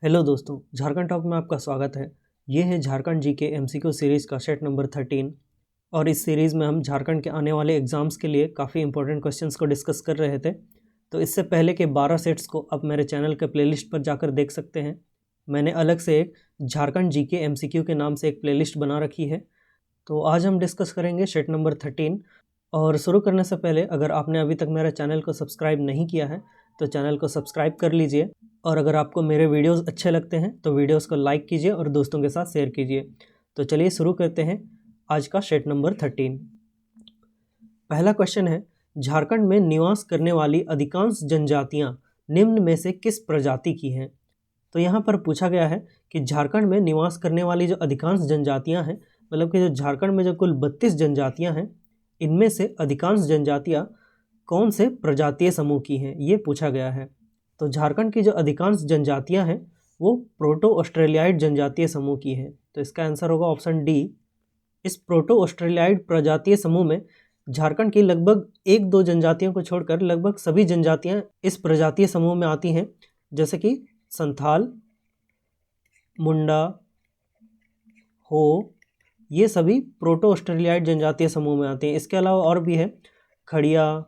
Hello दोस्तों, Jharkhand talk में आपका स्वागत है। ये है झारखंड जीके एमसीक्यू सीरीज़ का सेट नंबर 13 और इस सीरीज़ में हम झारखंड के आने वाले एग्ज़ाम्स के लिए काफ़ी इंपॉर्टेंट क्वेश्चंस को डिस्कस कर रहे थे। तो इससे पहले के 12 सेट्स को आप मेरे चैनल के प्लेलिस्ट पर जाकर देख सकते हैं। मैंने अलग से एक झारखंड जीके एमसीक्यू के नाम से एक प्लेलिस्ट बना रखी है। तो आज हम डिस्कस करेंगे सेट नंबर 13। और शुरू करने से पहले अगर आपने अभी तक मेरे चैनल को सब्सक्राइब नहीं किया है तो चैनल को सब्सक्राइब कर लीजिए, और अगर आपको मेरे वीडियोस अच्छे लगते हैं तो वीडियोस को लाइक कीजिए और दोस्तों के साथ शेयर कीजिए। तो चलिए शुरू करते हैं आज का सेट नंबर 13। पहला क्वेश्चन है, झारखंड में निवास करने वाली अधिकांश जनजातियां निम्न में से किस प्रजाति की हैं? तो यहाँ पर पूछा गया है कि झारखंड में निवास करने वाली जो अधिकांश जनजातियाँ हैं, मतलब कि जो झारखंड में जो कुल 32 जनजातियाँ हैं, इनमें से अधिकांश जनजातियाँ कौन से प्रजातीय समूह की हैं, ये पूछा गया है। तो झारखंड की जो अधिकांश जनजातियाँ हैं वो प्रोटो ऑस्ट्रेलियाइड जनजातीय समूह की हैं। तो इसका आंसर होगा ऑप्शन डी। इस प्रोटो ऑस्ट्रेलियाइड प्रजातीय समूह में झारखंड की लगभग 1-2 जनजातियों को छोड़कर लगभग सभी जनजातियाँ इस प्रजातीय समूह में आती हैं, जैसे कि संथाल, मुंडा, हो, ये सभी प्रोटो ऑस्ट्रेलियाइड जनजातीय समूह में आते हैं। इसके अलावा और भी है खड़िया,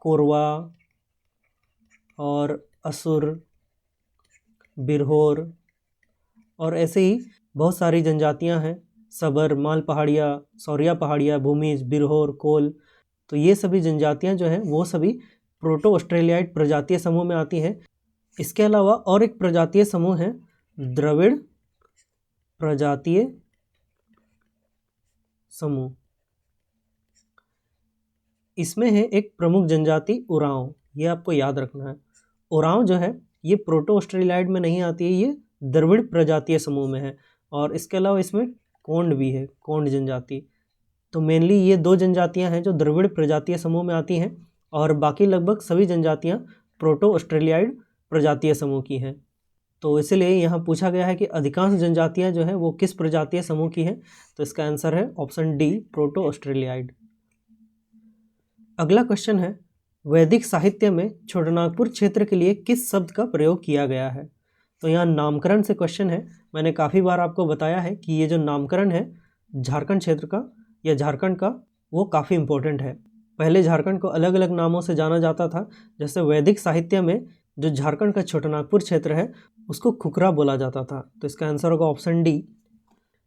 कोरवा और असुर, बिरहोर और ऐसे ही बहुत सारी जनजातियां हैं, सबर, माल पहाड़िया, सौरिया पहाड़िया, भूमिज, बिरहोर, कोल। तो ये सभी जनजातियां जो हैं वो सभी प्रोटो ऑस्ट्रेलियाइड प्रजातीय समूह में आती हैं। इसके अलावा और एक प्रजातीय समूह है द्रविड़ प्रजातीय समूह। इसमें है एक प्रमुख जनजाति उरांव, ये आपको याद रखना है। उरांव जो है ये प्रोटो ऑस्ट्रेलियाइड में नहीं आती है, ये द्रविड़ प्रजातीय समूह में है। और इसके अलावा इसमें कोंड भी है, कोंड जनजाति। तो मेनली ये 2 जनजातियां हैं जो द्रविड़ प्रजातीय समूह में आती हैं, और बाकी लगभग सभी जनजातियां प्रोटो ऑस्ट्रेलियाइड प्रजातीय समूह की हैं। तो इसलिए यहाँ पूछा गया है कि अधिकांश जनजातियाँ जो हैं वो किस प्रजातीय समूह की हैं। तो इसका आंसर है ऑप्शन डी, प्रोटो ऑस्ट्रेलियाइड। अगला क्वेश्चन है, वैदिक साहित्य में छोटानागपुर क्षेत्र के लिए किस शब्द का प्रयोग किया गया है? तो यहाँ नामकरण से क्वेश्चन है। मैंने काफ़ी बार आपको बताया है कि ये जो नामकरण है झारखंड क्षेत्र का या झारखंड का, वो काफ़ी इम्पोर्टेंट है। पहले झारखंड को अलग अलग नामों से जाना जाता था। जैसे वैदिक साहित्य में जो झारखंड का छोटानागपुर क्षेत्र है उसको खुकरा बोला जाता था। तो इसका आंसर होगा ऑप्शन डी।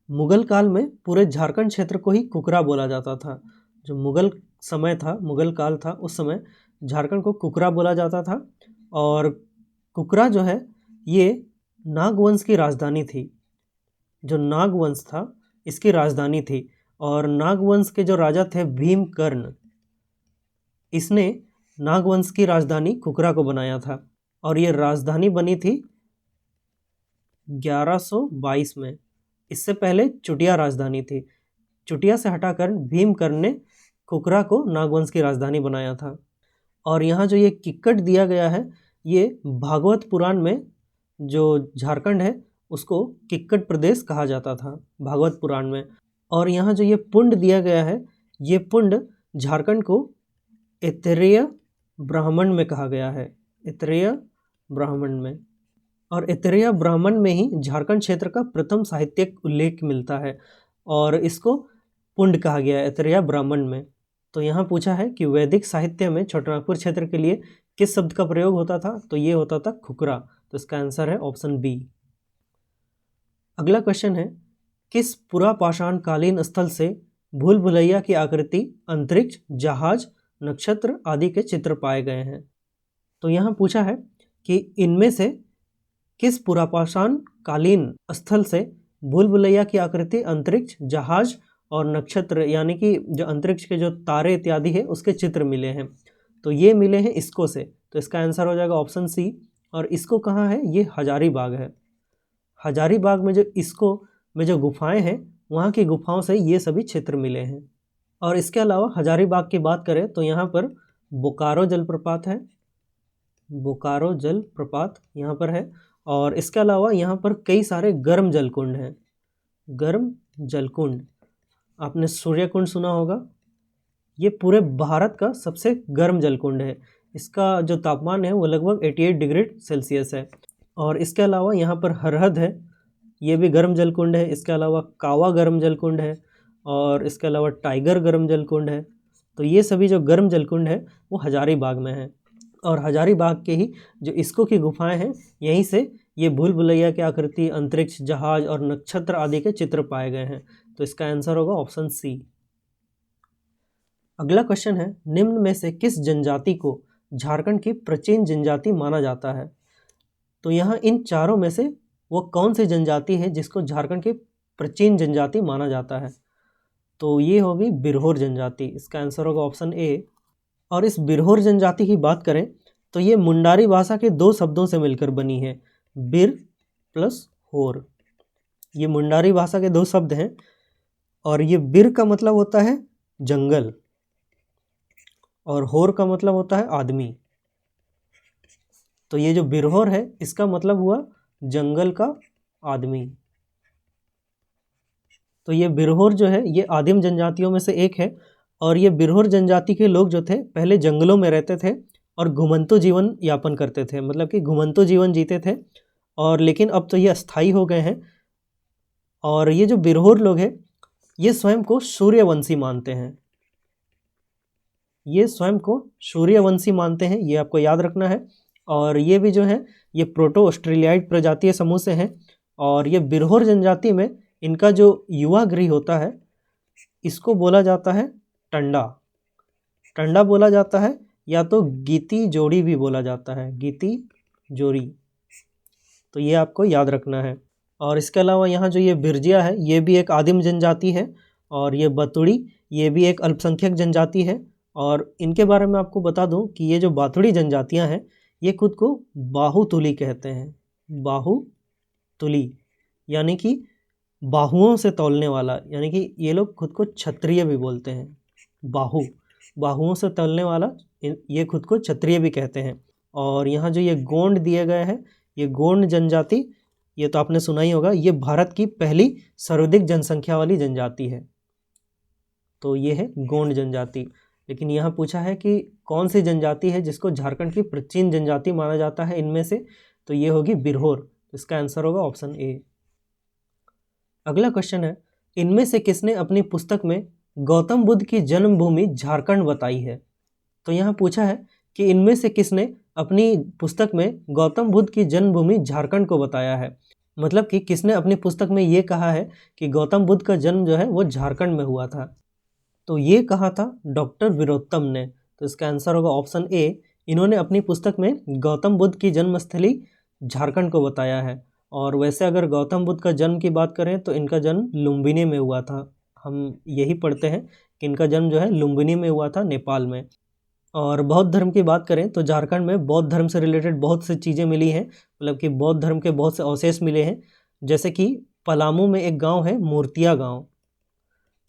मुगल काल में पूरे झारखंड क्षेत्र को ही खुकरा बोला जाता था। जो मुगल समय था, मुगल काल था, उस समय झारखंड को खुकरा बोला जाता था। और खुकरा जो है ये नागवंश की राजधानी थी। जो नागवंश था इसकी राजधानी थी, और नागवंश के जो राजा थे भीमकर्ण, इसने नागवंश की राजधानी खुकरा को बनाया था। और ये राजधानी बनी थी 1122 में। इससे पहले चुटिया राजधानी थी। चुटिया से हटाकर भीमकर्ण ने खुकरा को नागवंश की राजधानी बनाया था। और यहाँ जो ये किक्कट दिया गया है, ये भागवत पुराण में जो झारखंड है उसको किक्कट प्रदेश कहा जाता था भागवत पुराण में। और यहाँ जो ये पुंड दिया गया है, ये पुंड झारखंड को ऐतरेय ब्राह्मण में कहा गया है, ऐतरेय ब्राह्मण में। और ऐतरेय ब्राह्मण में ही झारखंड क्षेत्र का प्रथम साहित्यिक उल्लेख मिलता है, और इसको पुंड कहा गया है ऐतरेय ब्राह्मण में। तो यहाँ पूछा है कि वैदिक साहित्य में छोटानागपुर क्षेत्र के लिए किस शब्द का प्रयोग होता था? तो ये होता था खुकरा। तो इसका आंसर है ऑप्शन बी। अगला क्वेश्चन है, किस पुरापाषाण कालीन स्थल से भूल भुलैया की आकृति, अंतरिक्ष, जहाज, नक्षत्र आदि के चित्र पाए गए हैं? तो यहाँ पूछा है कि इनमें से किस पुरापाषाण कालीन स्थल से भूल भुलैया की आकृति, अंतरिक्ष, जहाज और नक्षत्र यानी कि जो अंतरिक्ष के जो तारे इत्यादि है उसके चित्र मिले हैं? तो ये मिले हैं इसको से। तो इसका आंसर हो जाएगा ऑप्शन सी। और इसको कहाँ है? ये हजारीबाग है। हजारीबाग में जो इसको में जो गुफाएं हैं, वहाँ की गुफाओं से ये सभी क्षेत्र मिले हैं। और इसके अलावा हजारीबाग की बात करें तो यहाँ पर बोकारो जलप्रपात है, बोकारो जलप्रपात यहाँ पर है। और इसके अलावा यहाँ पर कई सारे गर्म जलकुंड हैं। गर्म जलकुंड, आपने सूर्य कुंड सुना होगा, ये पूरे भारत का सबसे गर्म जलकुंड है। इसका जो तापमान है वो लगभग 88 डिग्री सेल्सियस है। और इसके अलावा यहाँ पर हरहद है, ये भी गर्म जल कुंड है। इसके अलावा कावा गर्म जल कुंड है और इसके अलावा टाइगर गर्म जल कुंड है। तो ये सभी जो गर्म जल कुंड है वो हजारीबाग में है। और हजारीबाग के ही जो इस्को की गुफाएं हैं, यहीं से ये भूल भुलैया की आकृति, अंतरिक्ष, जहाज और नक्षत्र आदि के चित्र पाए गए हैं। तो इसका आंसर होगा ऑप्शन सी। अगला क्वेश्चन है, निम्न में से किस जनजाति को झारखंड की प्राचीन जनजाति माना जाता है? तो यहाँ इन चारों में से वो कौन सी जनजाति है जिसको झारखंड की प्राचीन जनजाति माना जाता है? तो ये होगी बिरहोर जनजाति। इसका आंसर होगा ऑप्शन ए। और इस बिरहोर जनजाति की बात करें तो ये मुंडारी भाषा के दो शब्दों से मिलकर बनी है, बिर प्लस होर। ये मुंडारी भाषा के दो शब्द हैं और ये बिर का मतलब होता है जंगल और होर का मतलब होता है आदमी। तो ये जो बिरहोर है इसका मतलब हुआ जंगल का आदमी। तो ये बिरहोर जो है ये आदिम जनजातियों में से एक है और ये बिरहोर जनजाति के लोग जो थे पहले जंगलों में रहते थे और घुमंतु जीवन यापन करते थे, मतलब कि घुमंतु जीवन जीते थे। और लेकिन अब तो ये अस्थाई हो गए हैं। और ये जो बिरहोर लोग हैं ये स्वयं को सूर्यवंशी मानते हैं। ये स्वयं को सूर्यवंशी मानते हैं, ये आपको याद रखना है। और ये भी जो है ये प्रोटो ऑस्ट्रेलियाइड प्रजातीय समूह से हैं। और ये बिरहोर जनजाति में इनका जो युवा गृह होता है इसको बोला जाता है टंडा। टंडा बोला जाता है या तो गीती जोड़ी भी बोला जाता है, गीती जोड़ी। तो ये आपको याद रखना है। और इसके अलावा यहाँ जो ये बिरजिया है ये भी एक आदिम जनजाति है और ये बतुड़ी ये भी एक अल्पसंख्यक जनजाति है। और इनके बारे में आपको बता दूं कि ये जो बाथुड़ी जनजातियाँ हैं ये खुद को बाहुतुली कहते हैं। बाहुतुली यानी कि बाहुओं से तौलने वाला, यानी कि ये लोग खुद को क्षत्रिय भी बोलते हैं। बाहुओं से तौलने वाला ये खुद को क्षत्रिय भी कहते हैं। और यहाँ जो ये गोंड दिए गए हैं ये गोंड जनजाति, ये तो आपने सुना ही होगा, ये भारत की पहली सर्वाधिक जनसंख्या वाली जनजाति है। तो ये है गोंड जनजाति। लेकिन यहाँ पूछा है कि कौन सी जनजाति है जिसको झारखंड की प्राचीन जनजाति माना जाता है इनमें से, तो ये होगी बिरहोर। इसका आंसर होगा ऑप्शन ए। अगला क्वेश्चन है, इनमें से किसने अपनी पुस्तक में गौतम बुद्ध की जन्मभूमि झारखंड बताई है? तो यहाँ पूछा है कि इनमें से किसने अपनी पुस्तक में गौतम बुद्ध की जन्मभूमि झारखंड को बताया है, मतलब कि किसने अपनी पुस्तक में ये कहा है कि गौतम बुद्ध का जन्म जो है वो झारखंड में हुआ था। तो ये कहा था डॉक्टर वीरोत्तम ने। तो इसका आंसर होगा ऑप्शन ए। इन्होंने अपनी पुस्तक में गौतम बुद्ध की जन्मस्थली झारखंड को बताया है। और वैसे अगर गौतम बुद्ध का जन्म की बात करें तो इनका जन्म लुम्बिनी में हुआ था। हम यही पढ़ते हैं कि इनका जन्म जो है लुम्बिनी में हुआ था, नेपाल में। और बौद्ध धर्म की बात करें तो झारखंड में बौद्ध धर्म से रिलेटेड बहुत सी चीज़ें मिली हैं, मतलब कि बौद्ध धर्म के बहुत से अवशेष मिले हैं। जैसे कि पलामू में एक गांव है मूर्तिया गांव,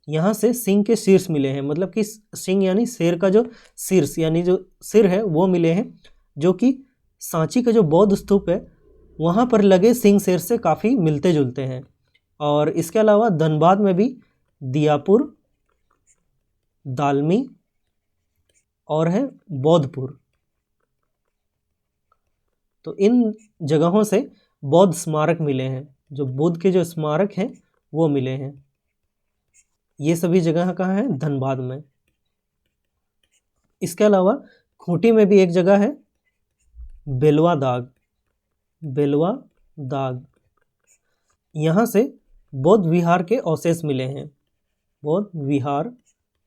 यहाँ से सिंह के शीर्ष मिले हैं, मतलब कि सिंह यानी शेर का जो शीर्ष यानी जो सिर है वो मिले हैं, जो कि सांची का जो बौद्ध स्तूप है वहाँ पर लगे सिंह शेर से काफ़ी मिलते जुलते हैं। और इसके अलावा धनबाद में भी दियापुर, दालमी और है बौद्धपुर। तो इन जगहों से बौद्ध स्मारक मिले हैं, जो बुद्ध के जो स्मारक हैं वो मिले हैं। ये सभी जगह कहाँ हैं? धनबाद में। इसके अलावा खूंटी में भी एक जगह है बेलवा दाग। बेलवा दाग, यहाँ से बौद्ध विहार के अवशेष मिले हैं। बौद्ध विहार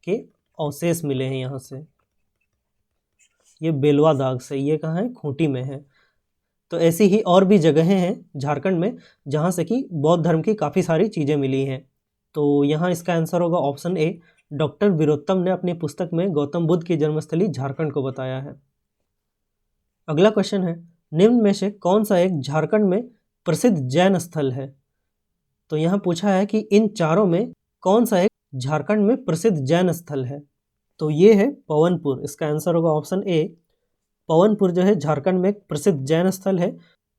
के अवशेष मिले हैं यहाँ से, ये बेलवा दाग से। ये कहाँ है? खूंटी में है। तो ऐसी ही और भी जगहें हैं झारखंड में जहाँ से कि बौद्ध धर्म की काफ़ी सारी चीज़ें मिली हैं। तो यहाँ इसका आंसर होगा ऑप्शन ए। डॉक्टर वीरोत्तम ने अपनी पुस्तक में गौतम बुद्ध की जन्मस्थली झारखंड को बताया है। अगला क्वेश्चन है, निम्न में से कौन सा एक झारखंड में प्रसिद्ध जैन स्थल है? तो यहाँ पूछा है कि इन चारों में कौन सा एक झारखंड में प्रसिद्ध जैन स्थल है? तो ये है पवनपुर। इसका आंसर होगा ऑप्शन ए। पवनपुर जो है झारखंड में एक प्रसिद्ध जैन स्थल है।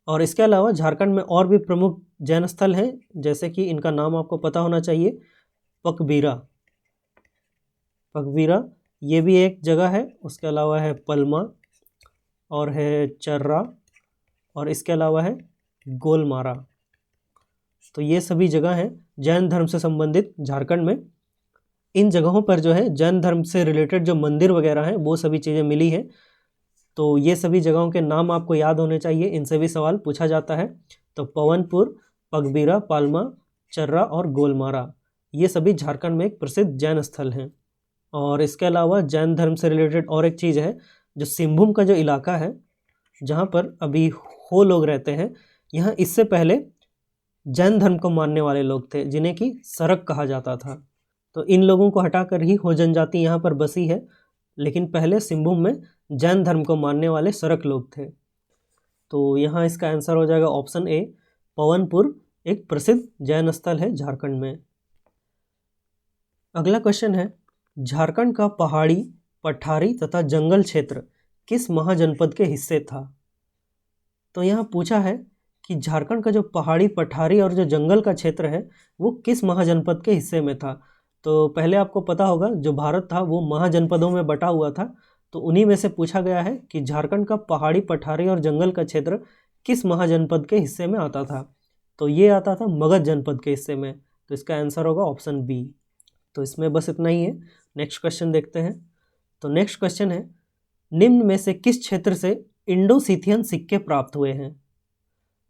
और इसके अलावा झारखंड में और भी प्रमुख जैन स्थल हैं, जैसे कि इनका नाम आपको पता होना चाहिए, पकबीरा। पकबीरा ये भी एक जगह है। उसके अलावा है पलमा और है चर्रा और इसके अलावा है गोलमारा। तो ये सभी जगह हैं जैन धर्म से संबंधित झारखंड में। इन जगहों पर जो है जैन धर्म से रिलेटेड जो मंदिर वगैरह हैं वो सभी चीज़ें मिली हैं। तो ये सभी जगहों के नाम आपको याद होने चाहिए, इनसे भी सवाल पूछा जाता है। तो पवनपुर, पगबीरा, पालमा, चर्रा और गोलमारा, ये सभी झारखंड में एक प्रसिद्ध जैन स्थल हैं। और इसके अलावा जैन धर्म से रिलेटेड और एक चीज़ है, जो सिंहभूम का जो इलाका है जहाँ पर अभी हो लोग रहते हैं, यहाँ इससे पहले जैन धर्म को मानने वाले लोग थे जिन्हें कि सरक कहा जाता था। तो इन लोगों को हटाकर ही हो जनजाति यहाँ पर बसी है, लेकिन पहले सिंहभूम में जैन धर्म को मानने वाले सरक लोग थे। तो यहाँ इसका आंसर हो जाएगा ऑप्शन ए, पवनपुर एक प्रसिद्ध जैन स्थल है झारखंड में। अगला क्वेश्चन है, झारखंड का पहाड़ी, पठारी तथा जंगल क्षेत्र किस महाजनपद के हिस्से था? तो यहाँ पूछा है कि झारखंड का जो पहाड़ी, पठारी और जो जंगल का क्षेत्र है वो किस महाजनपद के हिस्से में था। तो पहले आपको पता होगा जो भारत था वो महाजनपदों में बटा हुआ था, तो उन्हीं में से पूछा गया है कि झारखंड का पहाड़ी, पठारी और जंगल का क्षेत्र किस महाजनपद के हिस्से में आता था। तो ये आता था मगध जनपद के हिस्से में। तो इसका आंसर होगा ऑप्शन बी। तो इसमें बस इतना ही है। नेक्स्ट क्वेश्चन देखते हैं। तो नेक्स्ट क्वेश्चन है, निम्न में से किस क्षेत्र से इंडो सीथियन सिक्के प्राप्त हुए हैं?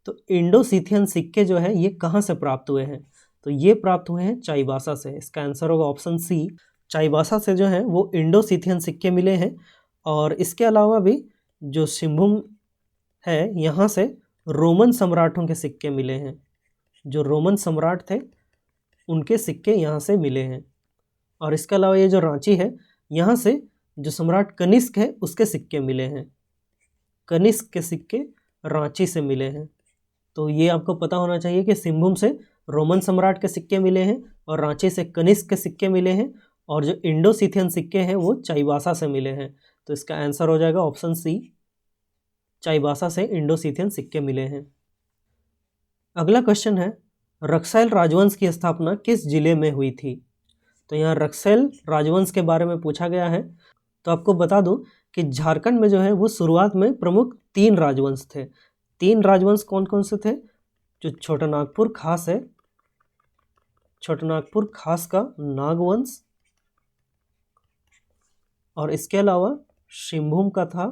तो इंडो सीथियन सिक्के जो है ये कहाँ से प्राप्त हुए हैं? तो ये प्राप्त हुए हैं चाईबासा से। इसका आंसर होगा ऑप्शन सी, चाईबासा से जो है वो इंडो सीथियन सिक्के मिले हैं। और इसके अलावा भी जो सिंहभूम है यहाँ से रोमन सम्राटों के सिक्के मिले हैं। जो रोमन सम्राट थे उनके सिक्के यहाँ से मिले हैं। और इसके अलावा ये जो रांची है यहाँ से जो सम्राट कनिष्क है उसके सिक्के मिले हैं। कनिष्क के सिक्के रांची से मिले हैं। तो ये आपको पता होना चाहिए कि सिंहभूम से रोमन सम्राट के सिक्के मिले हैं और रांची से कनिष्क के सिक्के मिले हैं, और जो इंडो सीथियन सिक्के हैं वो चाईबासा से मिले हैं। तो इसका आंसर हो जाएगा ऑप्शन सी, चाईबासा से इंडो सीथियन सिक्के मिले हैं। अगला क्वेश्चन है, रक्सैल राजवंश की स्थापना किस जिले में हुई थी? तो यहाँ रक्सैल राजवंश के बारे में पूछा गया है। तो आपको बता दूं कि झारखंड में जो है वो शुरुआत में प्रमुख 3 राजवंश थे। 3 राजवंश कौन कौन से थे? जो छोटानागपुर खास है, छोटानागपुर खास का नागवंश, और इसके अलावा सिंहभूम का था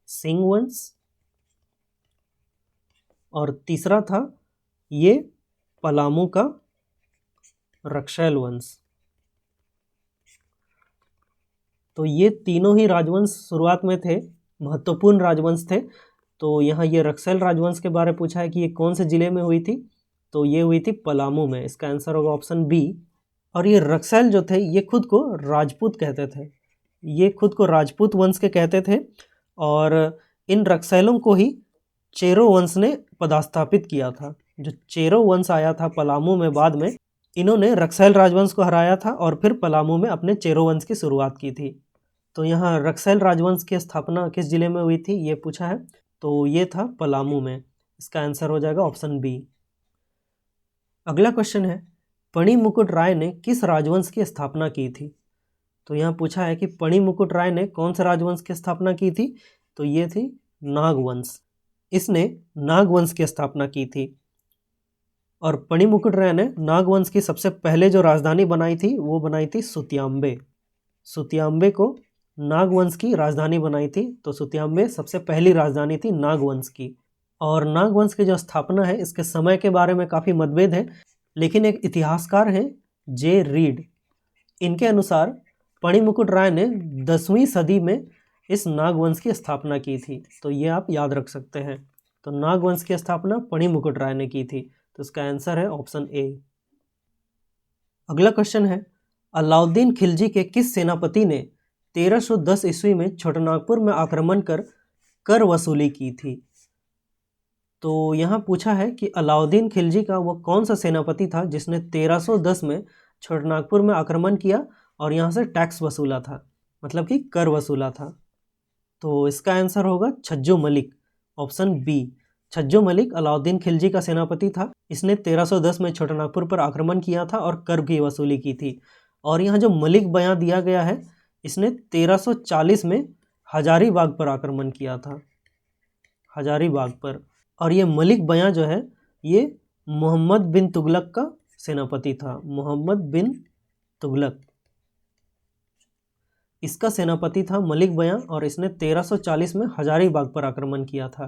सिंह वंश, और तीसरा था ये पलामू का रक्सैल वंश। तो ये तीनों ही राजवंश शुरुआत में थे, महत्वपूर्ण राजवंश थे। तो यहाँ ये रक्सैल राजवंश के बारे में पूछा है कि ये कौन से जिले में हुई थी? तो ये हुई थी पलामू में। इसका आंसर होगा ऑप्शन बी। और ये रक्सैल जो थे ये खुद को राजपूत कहते थे, ये खुद को राजपूत वंश के कहते थे। और इन रक्सैलों को ही चेरो वंश ने पदास्थापित किया था। जो चेरो वंश आया था पलामू में बाद में, इन्होंने रक्सैल राजवंश को हराया था और फिर पलामू में अपने चेरो वंश की शुरुआत की थी। तो यहाँ रक्सैल राजवंश की स्थापना किस जिले में हुई थी ये पूछा है, तो ये था पलामू में। इसका आंसर हो जाएगा ऑप्शन बी। अगला क्वेश्चन है, पणिमुकुट राय ने किस राजवंश की स्थापना की थी? तो यहाँ पूछा है कि पणिमुकुट राय ने कौन से राजवंश की स्थापना की थी? तो ये थी नागवंश। इसने नागवंश की स्थापना की थी। और पणिमुकुट राय ने नागवंश की सबसे पहले जो राजधानी बनाई थी वो बनाई थी सुतियांबे। सुतियांबे को नागवंश की राजधानी बनाई थी। तो सुतियांबे सबसे पहली राजधानी थी नागवंश की। और नागवंश की जो स्थापना है इसके समय के बारे में काफ़ी मतभेद है, लेकिन एक इतिहासकार हैं जे रीड, इनके अनुसार पणिमुकुट राय ने 10वीं सदी में इस नागवंश की स्थापना की थी। तो ये आप याद रख सकते हैं। तो नागवंश की स्थापना पणिमुकुट राय ने की थी। तो इसका आंसर है ऑप्शन ए। अगला क्वेश्चन है, अलाउद्दीन खिलजी के किस सेनापति ने 1310 ईस्वी में छोटानागपुर में आक्रमण कर वसूली की थी? तो यहाँ पूछा है कि अलाउद्दीन खिलजी का वो कौन सा सेनापति था जिसने 1310 में छोटानागपुर में आक्रमण किया और यहाँ से टैक्स वसूला था, मतलब कि कर वसूला था। तो इसका आंसर होगा छज्जो मलिक, ऑप्शन बी। छज्जो मलिक अलाउद्दीन खिलजी का सेनापति था। इसने 1310 में छोटानागपुर पर आक्रमण किया था और कर की वसूली की थी। और यहाँ जो मलिक बयां दिया गया है, इसने 1340 में हजारीबाग पर आक्रमण किया था। हजारीबाग पर। और ये मलिक बयां जो है ये मोहम्मद बिन तुगलक का सेनापति था। मोहम्मद बिन तुगलक इसका सेनापति था मलिक बयां, और इसने 1340 में हजारीबाग पर आक्रमण किया था।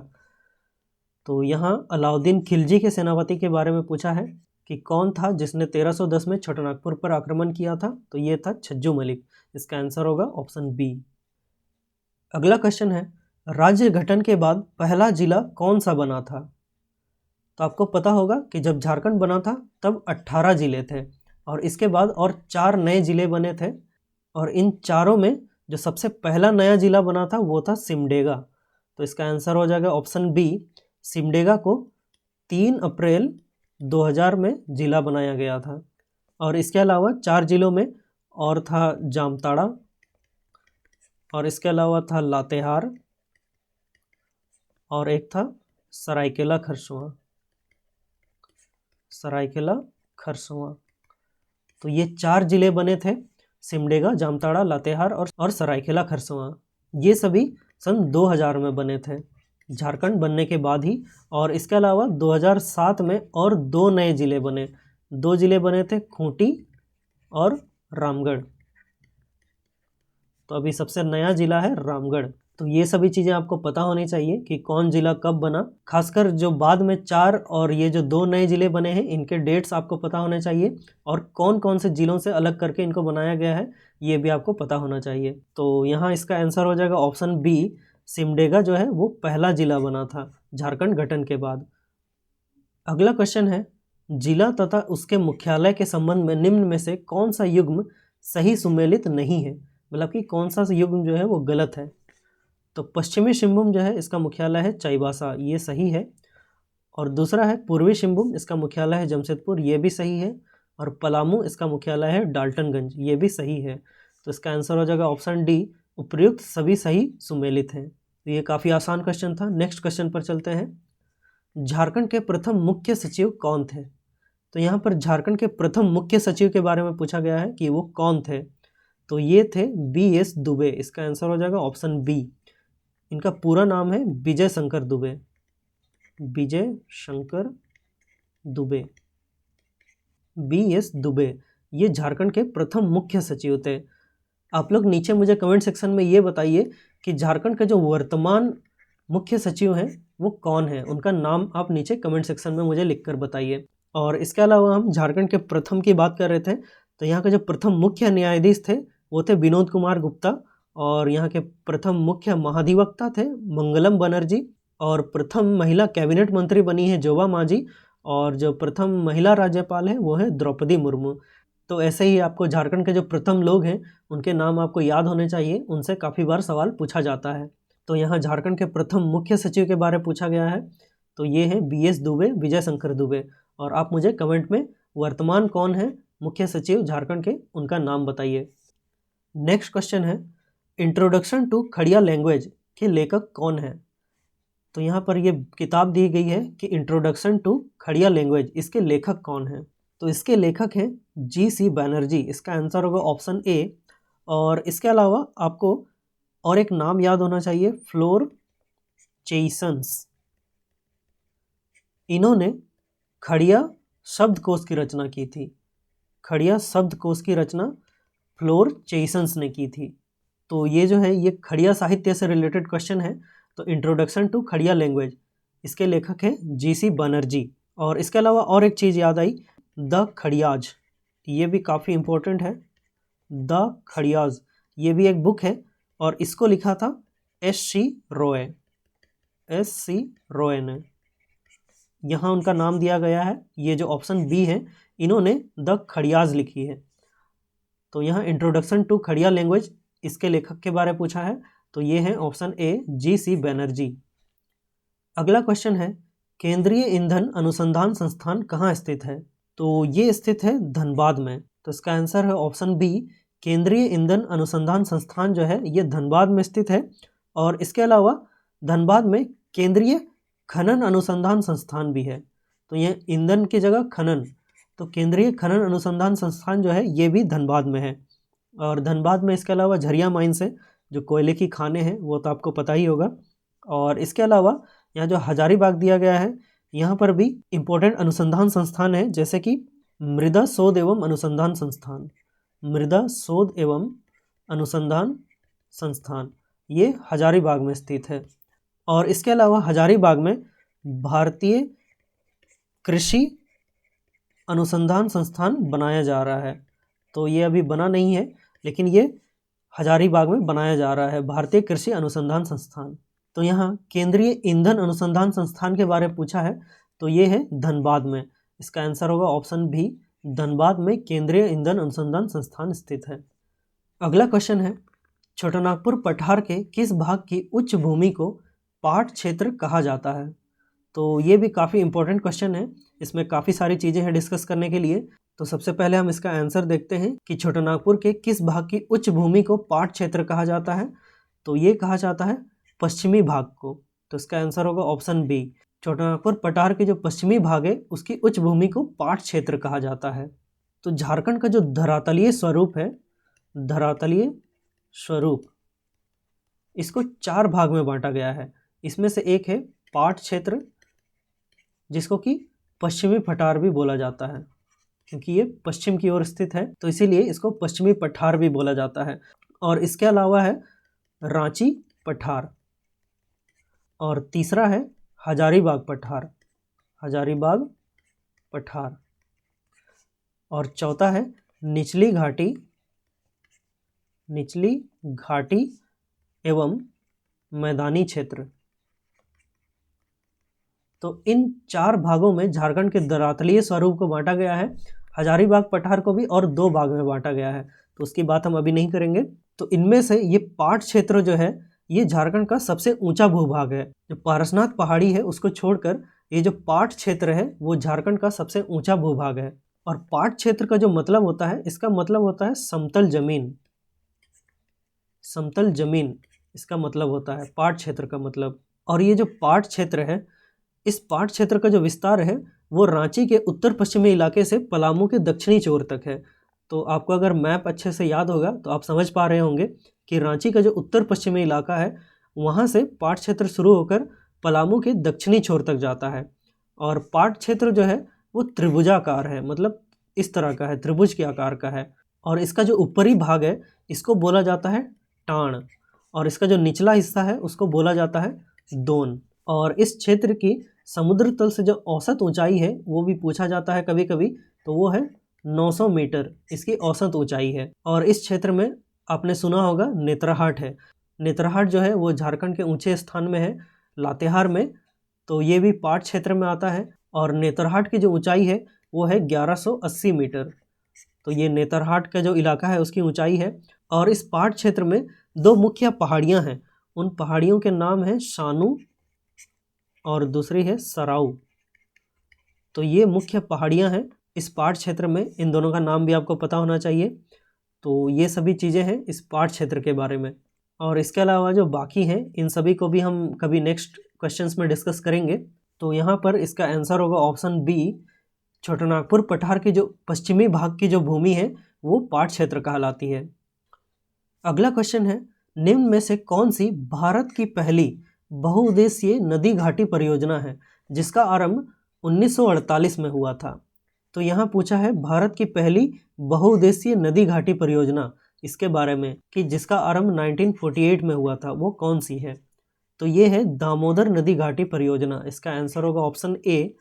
तो यहाँ अलाउद्दीन खिलजी के सेनापति के बारे में पूछा है कि कौन था जिसने 1310 में छोटानागपुर पर आक्रमण किया था। तो ये था छज्जू मलिक। इसका आंसर होगा ऑप्शन बी। अगला क्वेश्चन है, राज्य गठन के बाद पहला जिला कौन सा बना था। तो आपको पता होगा कि जब झारखंड बना था तब 18 जिले थे, और इसके बाद और 4 नए जिले बने थे, और इन चारों में जो सबसे पहला नया जिला बना था वो था सिमडेगा। तो इसका आंसर हो जाएगा ऑप्शन बी। सिमडेगा को 3 अप्रैल 2000 में जिला बनाया गया था। और इसके अलावा 4 जिलों में और था जामताड़ा, और इसके अलावा था लातेहार, और एक था सरायकेला खरसुआ। सरायकेला खरसुआ। तो ये 4 जिले बने थे, सिमडेगा, जामताड़ा, लातेहार और सरायकेला खरसुआ। ये सभी सन 2000 में बने थे, झारखंड बनने के बाद ही। और इसके अलावा 2007 में और 2 नए जिले बने। 2 जिले बने थे, खूंटी और रामगढ़। तो अभी सबसे नया जिला है रामगढ़। तो ये सभी चीज़ें आपको पता होनी चाहिए कि कौन जिला कब बना। खासकर जो बाद में 4 और ये जो 2 नए जिले बने हैं इनके डेट्स आपको पता होने चाहिए, और कौन कौन से जिलों से अलग करके इनको बनाया गया है ये भी आपको पता होना चाहिए। तो यहाँ इसका आंसर हो जाएगा ऑप्शन बी। सिमडेगा जो है वो पहला जिला बना था झारखंड गठन के बाद। अगला क्वेश्चन है, जिला तथा उसके मुख्यालय के संबंध में निम्न में से कौन सा युग्म सही सुमेलित नहीं है, मतलब कि कौन सा युग्म जो है वो गलत है। तो पश्चिमी सिंहभूम जो है इसका मुख्यालय है चाईबासा, ये सही है। और दूसरा है पूर्वी सिंहभूम, इसका मुख्यालय है जमशेदपुर, ये भी सही है। और पलामू इसका मुख्यालय है डाल्टनगंज, ये भी सही है। तो इसका आंसर हो जाएगा ऑप्शन डी। उपर्युक्त सभी सही सुमेलित हैं। तो ये काफ़ी आसान क्वेश्चन था। नेक्स्ट क्वेश्चन पर चलते हैं। झारखंड के प्रथम मुख्य सचिव कौन थे। तो यहाँ पर झारखंड के प्रथम मुख्य सचिव के बारे में पूछा गया है कि वो कौन थे। तो ये थे BS दुबे। इसका आंसर हो जाएगा ऑप्शन बी। इनका पूरा नाम है विजय शंकर दुबे। विजय शंकर दुबे, BS दुबे, ये झारखंड के प्रथम मुख्य सचिव थे। आप लोग नीचे मुझे कमेंट सेक्शन में ये बताइए कि झारखंड के जो वर्तमान मुख्य सचिव हैं वो कौन है, उनका नाम आप नीचे कमेंट सेक्शन में मुझे लिखकर बताइए। और इसके अलावा हम झारखंड के प्रथम की बात कर रहे थे, तो यहाँ के जो प्रथम मुख्य न्यायाधीश थे वो थे विनोद कुमार गुप्ता, और यहाँ के प्रथम मुख्य महाधिवक्ता थे मंगलम बनर्जी, और प्रथम महिला कैबिनेट मंत्री बनी है जोबा मांझी, और जो प्रथम महिला राज्यपाल है वो है द्रौपदी मुर्मू। तो ऐसे ही आपको झारखंड के जो प्रथम लोग हैं उनके नाम आपको याद होने चाहिए, उनसे काफ़ी बार सवाल पूछा जाता है। तो यहाँ झारखंड के प्रथम मुख्य सचिव के बारे में पूछा गया है, तो ये हैं BS दुबे, विजय शंकर दुबे। और आप मुझे कमेंट में वर्तमान कौन है मुख्य सचिव झारखंड के, उनका नाम बताइए। नेक्स्ट क्वेश्चन है, इंट्रोडक्शन टू खड़िया लैंग्वेज के लेखक कौन है। तो यहाँ पर ये किताब दी गई है कि इंट्रोडक्शन टू खड़िया लैंग्वेज, इसके लेखक कौन है। तो इसके लेखक हैं GC बैनर्जी। इसका आंसर होगा ऑप्शन ए। और इसके अलावा आपको और एक नाम याद होना चाहिए, फ्लोर चेइसन्स। इन्होंने खड़िया शब्दकोश की रचना की थी। खड़िया शब्दकोश की रचना फ्लोर चेइसन्स ने की थी। तो ये जो है ये खड़िया साहित्य से रिलेटेड क्वेश्चन है। तो इंट्रोडक्शन टू खड़िया लैंग्वेज, इसके लेखक हैं GC बनर्जी। और इसके अलावा और एक चीज़ याद आई, द खड़ियाज, ये भी काफ़ी इम्पोर्टेंट है। द खड़ियाज ये भी एक बुक है, और इसको लिखा था SC रॉय। SC रॉय ने, यहाँ उनका नाम दिया गया है। ये जो ऑप्शन बी है, इन्होंने द खड़ियाज लिखी है। तो यहाँ इंट्रोडक्शन टू खड़िया लैंग्वेज, इसके लेखक के बारे में पूछा है, तो ये है ऑप्शन ए, GC बैनर्जी। अगला क्वेश्चन है, केंद्रीय ईंधन अनुसंधान संस्थान कहाँ स्थित है। तो ये स्थित है धनबाद में। तो इसका आंसर है ऑप्शन बी। केंद्रीय ईंधन अनुसंधान संस्थान जो है ये धनबाद में स्थित है। और इसके अलावा धनबाद में केंद्रीय खनन अनुसंधान संस्थान भी है। तो ये ईंधन की जगह खनन, तो केंद्रीय खनन अनुसंधान संस्थान जो है ये भी धनबाद में है। और धनबाद में इसके अलावा झरिया माइंस है, जो कोयले की खानें हैं, वो तो आपको पता ही होगा। और इसके अलावा यहाँ जो हजारीबाग दिया गया है यहाँ पर भी इम्पोर्टेंट अनुसंधान संस्थान है, जैसे कि मृदा शोध एवं अनुसंधान संस्थान, मृदा शोध एवं अनुसंधान संस्थान, ये हजारीबाग में स्थित है। और इसके अलावा हजारीबाग में भारतीय कृषि अनुसंधान संस्थान बनाया जा रहा है। तो ये अभी बना नहीं है, लेकिन ये हजारीबाग में बनाया जा रहा है, भारतीय कृषि अनुसंधान संस्थान। तो यहाँ केंद्रीय ईंधन अनुसंधान संस्थान के बारे में पूछा है, तो ये है धनबाद में। इसका आंसर होगा ऑप्शन बी, धनबाद में केंद्रीय ईंधन अनुसंधान संस्थान स्थित है। अगला क्वेश्चन है, छोटानागपुर पठार के किस भाग की उच्च भूमि को पाट क्षेत्र कहा जाता है? तो ये भी काफ़ी इंपॉर्टेंट क्वेश्चन है, इसमें काफ़ी सारी चीज़ें हैं डिस्कस करने के लिए। तो सबसे पहले हम इसका आंसर देखते हैं कि छोटानागपुर के किस भाग की उच्च भूमि को पाट क्षेत्र कहा जाता है? तो ये कहा जाता है पश्चिमी भाग को। तो इसका आंसर होगा ऑप्शन बी, छोटानागपुर पठार के जो पश्चिमी भाग है उसकी उच्च भूमि को पाट क्षेत्र कहा जाता है। तो झारखंड का जो धरातलीय स्वरूप है, धरातलीय स्वरूप, इसको 4 भाग में बांटा गया है। इसमें से एक है पाट क्षेत्र, जिसको कि पश्चिमी पठार भी बोला जाता है, क्योंकि ये पश्चिम की ओर स्थित है तो इसीलिए इसको पश्चिमी पठार भी बोला जाता है। और इसके अलावा है रांची पठार, और तीसरा है हजारीबाग पठार, हजारीबाग पठार, और चौथा है निचली घाटी, निचली घाटी एवं मैदानी क्षेत्र। तो इन 4 भागों में झारखंड के धरातलीय स्वरूप को बांटा गया है। हजारीबाग पठार को भी और 2 भाग में बांटा गया है, तो उसकी बात हम अभी नहीं करेंगे। तो इनमें से ये पाट क्षेत्र जो है ये झारखंड का सबसे ऊंचा भूभाग है। जो पारसनाथ पहाड़ी है उसको छोड़कर ये जो पाट क्षेत्र है वो झारखंड का सबसे ऊंचा भूभाग है। और पाट क्षेत्र का जो मतलब होता है, इसका मतलब होता है समतल जमीन, समतल जमीन इसका मतलब होता है पाट क्षेत्र का मतलब। और ये जो पाट क्षेत्र है, इस पाट क्षेत्र का जो विस्तार है वो रांची के उत्तर पश्चिमी इलाके से पलामू के दक्षिणी छोर तक है। तो आपको अगर मैप अच्छे से याद होगा तो आप समझ पा रहे होंगे कि रांची का जो उत्तर पश्चिमी इलाका है वहाँ से पाट क्षेत्र शुरू होकर पलामू के दक्षिणी छोर तक जाता है। और पाट क्षेत्र जो है वो त्रिभुजाकार है, मतलब इस तरह का है, त्रिभुज के आकार का है। और इसका जो ऊपरी भाग है इसको बोला जाता है टाण, और इसका जो निचला हिस्सा है उसको बोला जाता है दोन। और इस क्षेत्र की समुद्र तल से जो औसत ऊंचाई है वो भी पूछा जाता है कभी कभी, तो वो है 900 मीटर इसकी औसत ऊंचाई है। और इस क्षेत्र में आपने सुना होगा नेतरहाट है। नेतरहाट जो है वो झारखंड के ऊंचे स्थान में है, लातेहार में, तो ये भी पाट क्षेत्र में आता है। और नेतरहाट की जो ऊंचाई है वो है 1180 मीटर। तो ये नेतरहाट का जो इलाका है उसकी ऊंचाई है। और इस पाट क्षेत्र में 2 मुख्य पहाड़ियाँ हैं, उन पहाड़ियों के नाम है शानू और दूसरी है सराऊ। तो ये मुख्य पहाड़ियाँ हैं इस पाट क्षेत्र में, इन दोनों का नाम भी आपको पता होना चाहिए। तो ये सभी चीज़ें हैं इस पाट क्षेत्र के बारे में। और इसके अलावा जो बाकी हैं इन सभी को भी हम कभी नेक्स्ट क्वेश्चंस में डिस्कस करेंगे। तो यहाँ पर इसका आंसर होगा ऑप्शन बी, छोटानागपुर पठार की जो पश्चिमी भाग की जो भूमि है वो पाट क्षेत्र कहलाती है। अगला क्वेश्चन है, निम्न में से कौन सी भारत की पहली बहुउद्देशीय नदी घाटी परियोजना है जिसका आरंभ 1948 में हुआ था? तो यहाँ पूछा है भारत की पहली बहुउद्देशीय नदी घाटी परियोजना इसके बारे में कि जिसका आरंभ 1948 में हुआ था, वो कौन सी है? तो ये है दामोदर नदी घाटी परियोजना। इसका आंसर होगा ऑप्शन ए,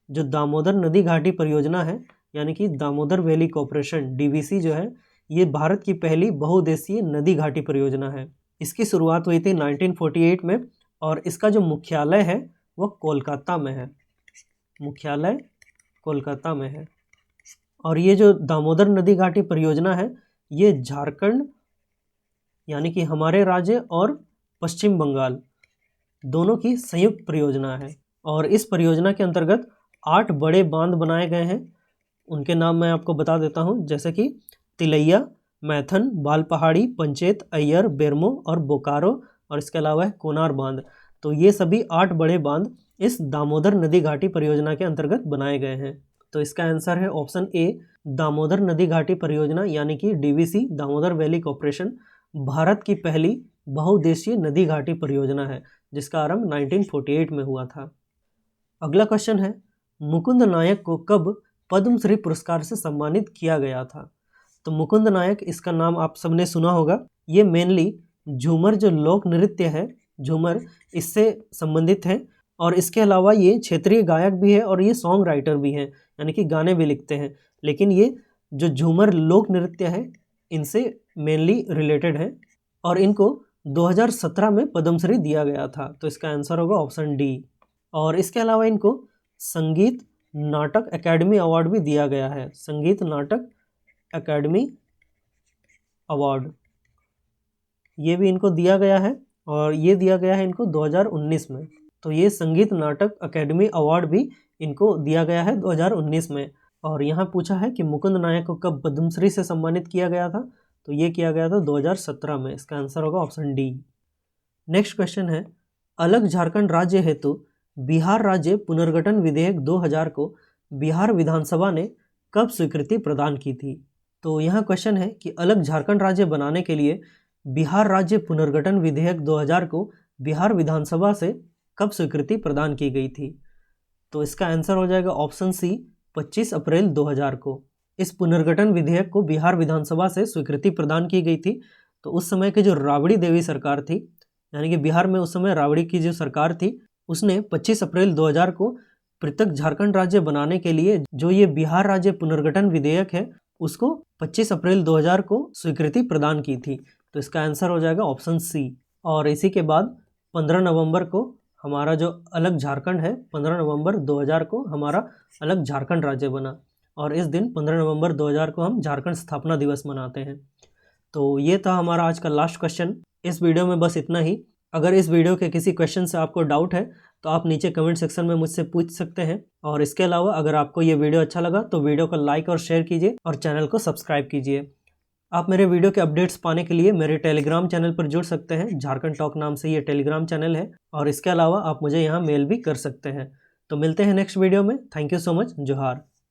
जो दामोदर नदी घाटी परियोजना है यानी कि दामोदर वैली कॉर्पोरेशन डीवीसी जो है, ये भारत की पहली बहुउद्देशीय नदी घाटी परियोजना है। इसकी शुरुआत हुई थी 1948 में और इसका जो मुख्यालय है वो कोलकाता में है, मुख्यालय कोलकाता में है। और ये जो दामोदर नदी घाटी परियोजना है ये झारखंड यानी कि हमारे राज्य और पश्चिम बंगाल दोनों की संयुक्त परियोजना है। और इस परियोजना के अंतर्गत 8 बड़े बांध बनाए गए हैं, उनके नाम मैं आपको बता देता हूँ, जैसे कि तिलैया, मैथन, बाल पहाड़ी, पंचेत, अय्यर, बेरमो और बोकारो, और इसके अलावा है कोनार बांध। तो ये सभी 8 बड़े बांध इस दामोदर नदी घाटी परियोजना के अंतर्गत बनाए गए हैं। तो इसका आंसर है ऑप्शन ए, दामोदर नदी घाटी परियोजना यानी कि DVC Damodar valley corporation Bharat की पहली बहुउद्देशीय नदी घाटी परियोजना है जिसका आरंभ 1948 में हुआ था। अगला क्वेश्चन है, मुकुंद नायक को कब पद्मश्री पुरस्कार से सम्मानित किया गया था? तो मुकुंद नायक, इसका नाम आप सबने सुना होगा। ये मेनली झूमर जो लोक नृत्य है, झूमर, इससे संबंधित है और इसके अलावा ये क्षेत्रीय गायक भी है और ये सॉन्ग राइटर भी हैं, यानी कि गाने भी लिखते हैं। लेकिन ये जो झूमर लोक नृत्य है इनसे मेनली रिलेटेड है और इनको 2017 में पद्मश्री दिया गया था। तो इसका आंसर होगा ऑप्शन डी। और इसके अलावा इनको संगीत नाटक अकेडमी अवार्ड भी दिया गया है, संगीत नाटक अकेडमी अवार्ड ये भी इनको दिया गया है और ये दिया गया है इनको 2019 में। तो ये संगीत नाटक अकेडमी अवार्ड भी इनको दिया गया है 2019 में। और यहाँ पूछा है कि मुकुंद नायक को कब पद्मश्री से सम्मानित किया गया था? तो ये किया गया था 2017 में। इसका आंसर होगा ऑप्शन डी। नेक्स्ट क्वेश्चन है, अलग झारखंड राज्य हेतु बिहार राज्य पुनर्गठन विधेयक 2000 को बिहार विधानसभा ने कब स्वीकृति प्रदान की थी? तो यहाँ क्वेश्चन है कि अलग झारखंड राज्य बनाने के लिए बिहार राज्य पुनर्गठन विधेयक 2000 को बिहार विधानसभा से कब स्वीकृति प्रदान की गई थी? तो इसका आंसर हो जाएगा ऑप्शन सी, 25 अप्रैल 2000 को। इस पुनर्गठन विधेयक को बिहार विधानसभा से स्वीकृति प्रदान की गई थी। तो उस समय की जो राबड़ी देवी सरकार थी, यानी कि बिहार में उस समय राबड़ी की जो सरकार थी, उसने 25 अप्रैल 2000 को पृथक झारखंड राज्य बनाने के लिए जो ये बिहार राज्य पुनर्गठन विधेयक है उसको 25 अप्रैल 2000 को स्वीकृति प्रदान की थी। तो इसका आंसर हो जाएगा ऑप्शन सी। और इसी के बाद 15 नवंबर को हमारा जो अलग झारखंड है, 15 नवंबर 2000 को हमारा अलग झारखंड राज्य बना और इस दिन 15 नवंबर 2000 को हम झारखंड स्थापना दिवस मनाते हैं। तो ये था हमारा आज का लास्ट क्वेश्चन। इस वीडियो में बस इतना ही। अगर इस वीडियो के किसी क्वेश्चन से आपको डाउट है तो आप नीचे कमेंट सेक्शन में मुझसे पूछ सकते हैं। और इसके अलावा अगर आपको ये वीडियो अच्छा लगा तो वीडियो को लाइक और शेयर कीजिए और चैनल को सब्सक्राइब कीजिए। आप मेरे वीडियो के अपडेट्स पाने के लिए मेरे टेलीग्राम चैनल पर जुड़ सकते हैं, झारखंड टॉक नाम से ये टेलीग्राम चैनल है। और इसके अलावा आप मुझे यहाँ मेल भी कर सकते हैं। तो मिलते हैं नेक्स्ट वीडियो में। Thank you so much. जोहार।